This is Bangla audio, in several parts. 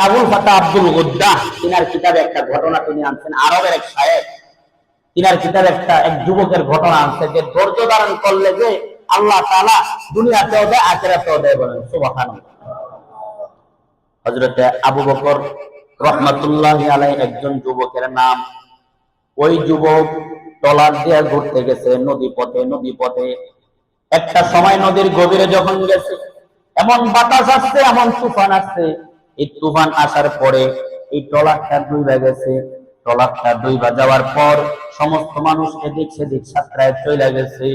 আবুল ফাতা আব্দুল গদ্দাহ তিনার কিতাবে একটা ঘটনা তিনি আনছেন। আরবের এক শায়েখ তিনার কিতাবে এক যুবকের ঘটনা আনছে যে ধৈর্য ধারণ করলে যে আল্লাহ তাআলা দুনিয়াতেও দেয় আখিরাতেও দেয়। বলেন সুবহানাল্লাহ। হযরতে আবু বকর রাহমাতুল্লাহি আলাইহি একজন যুবকের নাম। ওই যুবক ট্রলার দিয়ে ঘুরতে গেছে নদী পথে। একটা সময় নদীর গভীরে যখন গেছে, এমন বাতাস আসছে, এমন তুফান আসছে। এই তুফান আসার পরে এই ট্রলারটা ডুবে গেছে। ট্রলারটা ডুবে যাওয়ার পর সমস্ত মানুষ এদিক সেদিক সাঁতরায় চলে গেছে।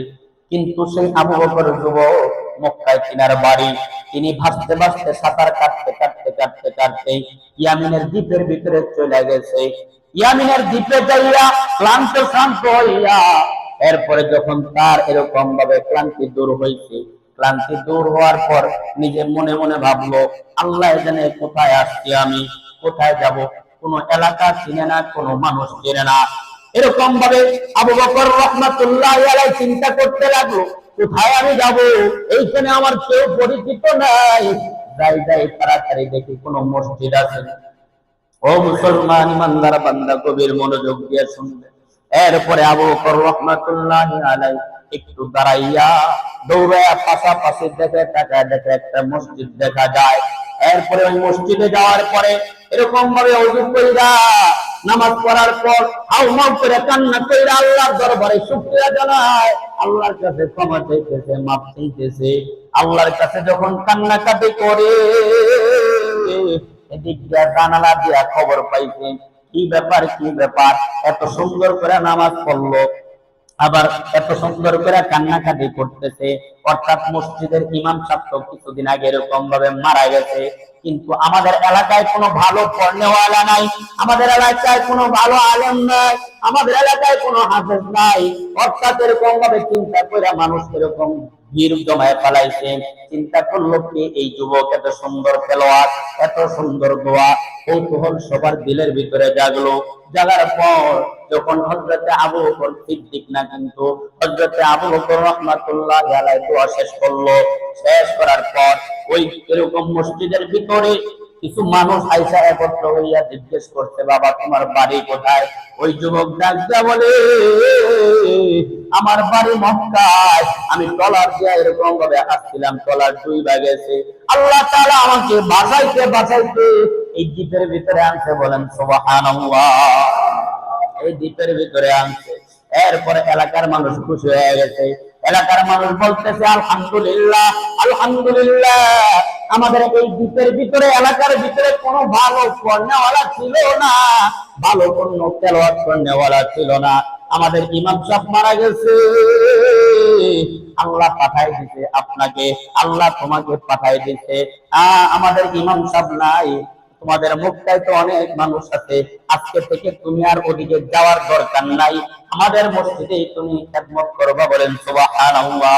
কিন্তু সেই আবু বকর যুবক, মক্কায় তিনার বাড়ি, তিনি ভাসতে ভাসতে সাঁতার কাটতে ইয়ামিনের দ্বীপের ভিতরে চলে গেছে। ইয়ামিনের দ্বীপে যাইয়া ক্লান্ত হইয়া এরপরে যখন তার এরকম ভাবে ক্লান্তি দূর হয়েছে, ক্লান্তি দূর হওয়ার পর নিজে মনে মনে ভাবলো, আল্লাহ জানে কোথায় আসছি, আমি কোথায় যাব। কোন এলাকা চিনে না, কোন মানুষ চিনে না। এরকম ভাবে আবু বকর রাহমাতুল্লাহি আলাইহি চিন্তা করতে লাগলো, কোথায় আমি যাব, এইখানে আমার কেউ পরিচিত নাই। যাই তাড়াতাড়ি দেখি কোন মসজিদ আছে। ও মুসলমান ইমানদার বান্দা, গভীর মনোযোগ দিয়ে শুনবে। এরপরে আবু বকর রাহমাতুল্লাহি আলাইহি একটু দাঁড়াইয়া দৌড়ায়া পাশাপাশি দেখে একটা মসজিদ দেখা যায়। এরপরে ওই মসজিদে যাওয়ার পরে এরকম ভাবে ওযু কইরা নামাজ পড়ার পর হাউমাউ করে কান্না কইরা আল্লাহর দরবারে শুকরিয়া জানায়, আল্লাহর কাছে ক্ষমা চাইতেছে, মাফ চাইতেছে। আল্লাহর কাছে যখন কান্নাকাটি করে এদিক দিয়ে জানালা দিয়া খবর পাইছে, কি ব্যাপার, এত সুন্দর করে নামাজ পড়লো, আবার এত সুন্দর করে কান্নাকাটি করতেছে। অর্থাৎ মসজিদের ইমাম সাহেব তো কিছুদিন আগে এরকম ভাবে মারা গেছে, কিন্তু আমাদের এলাকায় কোনো ভালো পড়নেওয়ালা নাই, আমাদের এলাকায় কোনো ভালো আলেম নাই, আমাদের এলাকায় কোনো হাফেজ নাই। অর্থাৎ এরকম ভাবে চিন্তা করে মানুষ এরকম ভিড় জমায় ফেলাইছে। চিন্তা করলো কি, এই যুবক এত সুন্দর খেলোয়াড়, এত সুন্দর দোয়া, কৌতূহল সবার দিলের ভিতরে জাগলো। জাগার পর যখন হযরতে আবু বকর সিদ্দিক না, কিন্তু হযরতে আবু বকর রাহমাতুল্লাহি আলাইহি দোয়া শেষ করলো। শেষ করার পর ওই এরকম মসজিদের ভিতরে কিছু মানুষ আইসা একত্র হইয়া জিজ্ঞেস করছে, বাবা তোমার বাড়ি কোথায়? ওই যুবক ডাক দিয়া বলে, আমার বাড়ি মক্কায়, আমি ট্রলার দিয়ে এরকম ভাবে আসছিলাম, ট্রলার ডুইবা গেছে, আল্লাহ তাআলা আমাকে বাঁচাইতে এই দ্বীপের ভিতরে আনছে। বলেন সুবহানাল্লাহ। এই দ্বীপের ভিতরে আনছে। এরপরে এলাকার মানুষ খুশি হয়ে গেছে। এলাকার মানুষ বলতেছে, আলহামদুলিল্লাহ, আমাদের এই দ্বীপের ভিতরে, এলাকার ভিতরে কোনো ভালো পড়নেওয়ালা ছিল না, ভালো কোনো তেলাওয়াত পড়নেওয়ালা ছিল না। আমাদের ইমাম সাহেব মারা গেছে, আল্লাহ পাঠাই দিতে আপনাকে, আল্লাহ তোমাকে পাঠাই দিতে। আমাদের ইমাম সাহেব নাই, তোমাদের মক্কায় তো অনেক মানুষ আছে, আজকে থেকে তুমি আর ওদিকে যাওয়ার দরকার নাই, আমাদের মসজিদেই তুমি খেদমত করবা। বলেন সুবহানাল্লাহ।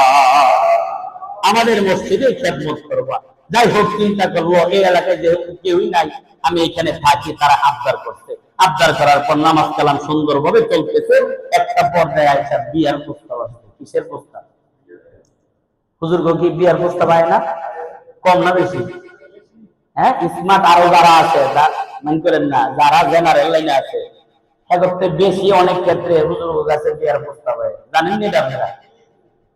আমাদের মসজিদে খেদমত করবা। যাই হোক, চিন্তা করলো এই এলাকায় যেহেতু কেউই নাই, আমি এখানে থাকি। তারা আবদার করছে, আবদার করার পর নামাজ কালাম সুন্দরভাবে চলতেছে। একটা পর্যায়ে আইসা বিয়ার প্রস্তাব আসছে। কিসের প্রস্তাব? হুজুর কি বিয়ার প্রস্তাব আয় না? কম না বেশি? হ্যাঁ, স্মার্ট আরো যারা আছে, মনে করেন না, যারা জেনারেল লাইনে আছে, এক্ষেত্রে বেশি অনেক ক্ষেত্রে হুজুর কাছে বিয়ার প্রস্তাব হয়। জানেন নি আপনারা?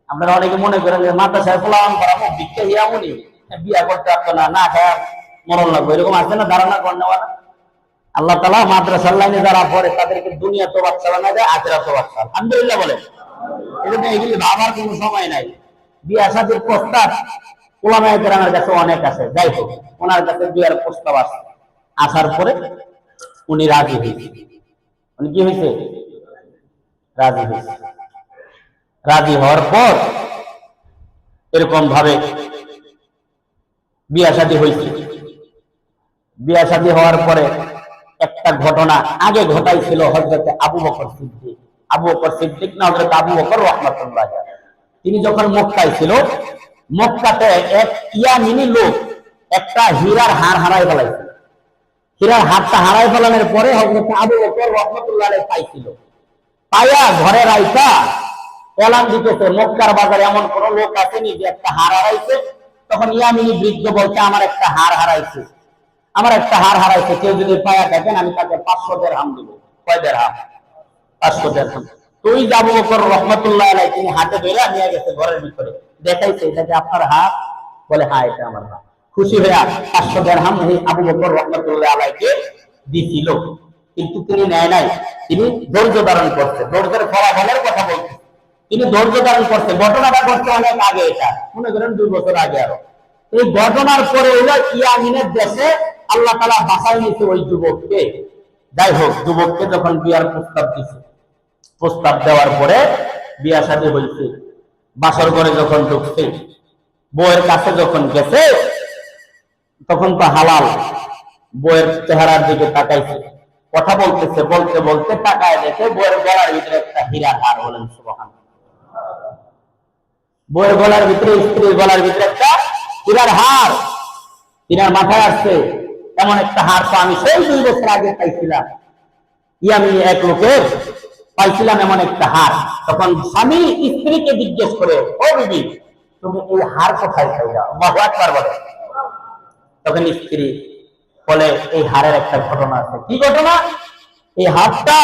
আপনারা অনেকে মনে করেন যে মাদ্রাসায় পোলাপান করাবো, ভিক্ষা হিয়ামুনি, বিয়া করতে পারতো না, না খায় মরণ লাগবে, এরকম আছে না ধারণা করেন। আল্লাহ তাআলা মাদ্রাসার লাইনে যারা পড়ে তাদেরকে দুনিয়া তো বাচ্চা বানায় দেয়, আখিরাত তো বাচ্চা। আলহামদুলিল্লাহ বলেন। এজন্য এগুলি ভাবার কোনো সময় নাই। বিয়া শাদীর প্রস্তাব ওলামায়ে কেরামের কাছে অনেক আছে। যাই হোক, ওনার কাছে বিয়ার প্রস্তাব আসার পরে উনি রাজি হয়েছে। উনি কি হয়েছে? রাজি হয়েছে। রাজি হওয়ার পর এরকম ভাবে বিয়া শাদী হয়েছে। বিয়া শাদী হওয়ার পরে একটা ঘটনা আগে ঘটাইছিল হযরতে আবু বকর সিদ্দিক। আবু বকর সিদ্দিক না, হযরত আবু বকর রাহমাতুল্লাহি আলাইহি, তিনি যখন মক্কায় ছিল, মক্কাতে এক ইয়ামিনী লোক একটা হীরার হার হারাই ফেলাইছিল। হীরার হারটা হারাই ফেলানোর পরে হযরত আবু বকর রাহমাতুল্লাহি আলাইহি পাইছিল। পায়া ঘরে রাইখা এলান দিতেছে, মক্কার বাজারে এমন কোন লোক আসেনি যে একটা হার হারাইছে। তখন ইয়ামিনী বৃদ্ধ বলছে, আমার একটা হার হারাইছে। আমার একটা হার হারাইছে, কেউ যদি পায়া দেখেন আমি তাকে 500 দিরহাম দিব। কয় দিরহাম? 500 দিরহাম। তুই আবু বকর রহমাতুল্লাহ আলাইহি তিনি হাতে ধরে নিয়ে গেছে ঘরের ভিতরে, দেখাইছে এটা কি আপনার হাত? বলে হ্যাঁ এটা আমার হাত। খুশি হয়ে 500 দিরহাম আবু বকর রহমাতুল্লাহ আলাইহিকে দিছিল। কিন্তু তিনি নেয় নাই, তিনি ধৈর্য ধারণ করছে। ধৈর্যের ফলাফলের কথা বলছে, তিনি ধৈর্য ধারণ করছে। ঘটনাটা ঘটছে অনেক আগে, এটা মনে করেন 2 বছর আগে। আরো এই ঘটনার পরে হলো ইয়ামিনের দেশে আল্লাহ তাআলা বাঁচাই নিয়েছে ওই যুবককে। যাই হোক, যুবককে যখন বিয়ার প্রস্তাব দিছে, প্রস্তাব দেওয়ার পরে বিয়া শাদী হয়েছে। বাসর ঘরে যখন ঢুকছে, বউয়ের কাছে যখন গেছে, তখন তো হালাল। বউয়ের চেহারার দিকে তাকাইছে, কথা বলতেছে, বলতে বলতে তাকায় দেখে বউয়ের গলার ভিতরে একটা হীরার হার। বলেন সুবহানাল্লাহ। বউয়ের গলার ভিতরে, স্ত্রীর গলার ভিতরে একটা হীরার হার। তিনার মাথায় আসছে এমন একটা হার তো আমি সেই 2 বছর আগে পাইছিলাম। আমি এক লোকের পাইছিলাম এমন একটা হার। তখন স্বামী স্ত্রীকে জিজ্ঞেস করে, ও বিবি তুমি এই হার কোথায় পাইলা? আল্লাহু আকবার বলে। তখন স্ত্রী বলে এই হারের একটা ঘটনা আছে। কি ঘটনা? এই হাতটা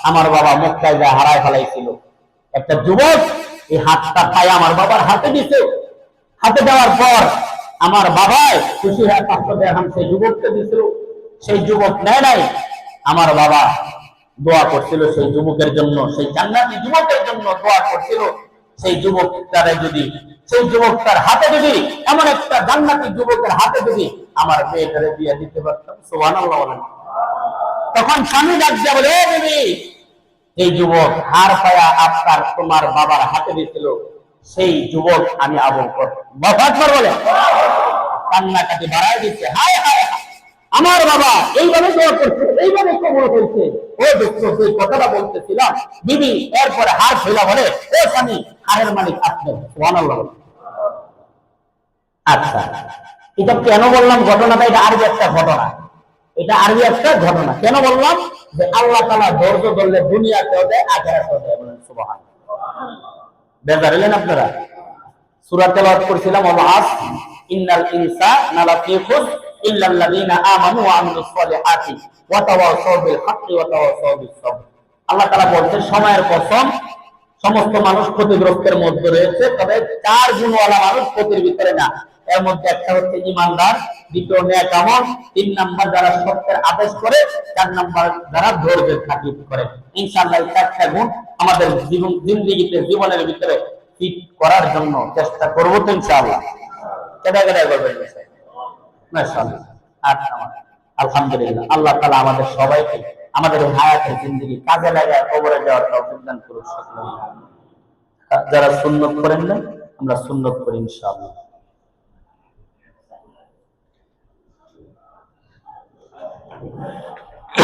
আমার বাবা মক্কায় যায় হারায় ফেলাইছিল। একটা যুবক এই হাতটা পায় আমার বাবার হাতে দিছে। হাতে দেওয়ার পর আমার বাবাই খুশি হয়ে 500 দিরহাম সেই যুবককে দিছিল। সেই যুবক নেয় নাই। আমার বাবা দোয়া করছিল সেই যুবকের জন্য, সেই জান্নাতি যুবকের জন্য দোয়া করছিল। সেই যুবকটারে যদি, সেই যুবকটার হাতে যদি, এমন একটা জান্নাতি যুবকের হাতে যদি আমার মেয়েটারে দিয়ে দিতে পারতাম। সুবহানাল্লাহ বলেন। তখন স্বামী ডাক দিয়া বলে, ও বিবি এই যুবক হার পায়া আপনার তোমার বাবার হাতে দিছিল, সেই যুবক আমি আবু বকর। আল্লাহু আকবার বলে। কান্নাকাটি বাড়ায় দিচ্ছে, হায় হায় আমার বাবা এইভাবে দোয়া করছে, এইভাবে কবর হয়েছে। ও দেখছো সেই কথাটা বলতেছিলাম বিবি। এরপরে হার ফেলা বলে, ও স্বামী হারের মালিক আপনি। সুবহানাল্লাহ। আচ্ছা, এটা কেন বললাম ঘটনাটা? এটা আরবি একটা ঘটনা। এটা আরবি একটা ঘটনা। কেন বললাম? যে আল্লাহ তাআলা ধৈর্য ধরলে দুনিয়াতেও দেয়, আখিরাতেও দেয়। বলেন সুবহানাল্লাহ। বেজার হলেন আপনারা? সূরা তেলাওয়াত করছিলাম, ওয়াল আসর ইন্নাল ইনসানা লাফী খুসর ইল্লাল্লাযীনা আমানু ওয়া আমিলুস সলিহাতি ওয়া তাওয়াসাউ বিল হাক্কি ওয়া তাওয়াসাউ বিস সাবর। আল্লাহ তাআলা বলছেন সময়ের কসম, সমস্ত মানুষ ক্ষতিগ্রস্তের মধ্যে রয়েছে, তবে 4 গুণওয়ালা মানুষ ক্ষতির ভিতরে না। এর মধ্যে একটা হচ্ছে ঈমানদার, দ্বিতীয় নেক আমল, 3 নাম্বার যারা সত্যের আদেশ করে, 4 নাম্বার যারা ধৈর্যের তাকিদ করে। ইনশাআল্লাহ এই 4টা গুণ আমাদের জিন্দেগিতে, জীবনের ভিতরে ফিট করার জন্য চেষ্টা করব তো ইনশাআল্লাহ। কেডা কেডা করবেন মাশাআল্লাহ। আলহামদুলিল্লাহ, আল্লাহ তাআলা আমাদের সবাইকে আমাদের হায়াতের জিন্দেগি কাজে লাগায় কবরে যাওয়ার তৌফিক দান করুন। যারা সুন্নাত করেন না, আমরা সুন্নাত করি ইনশাআল্লাহ।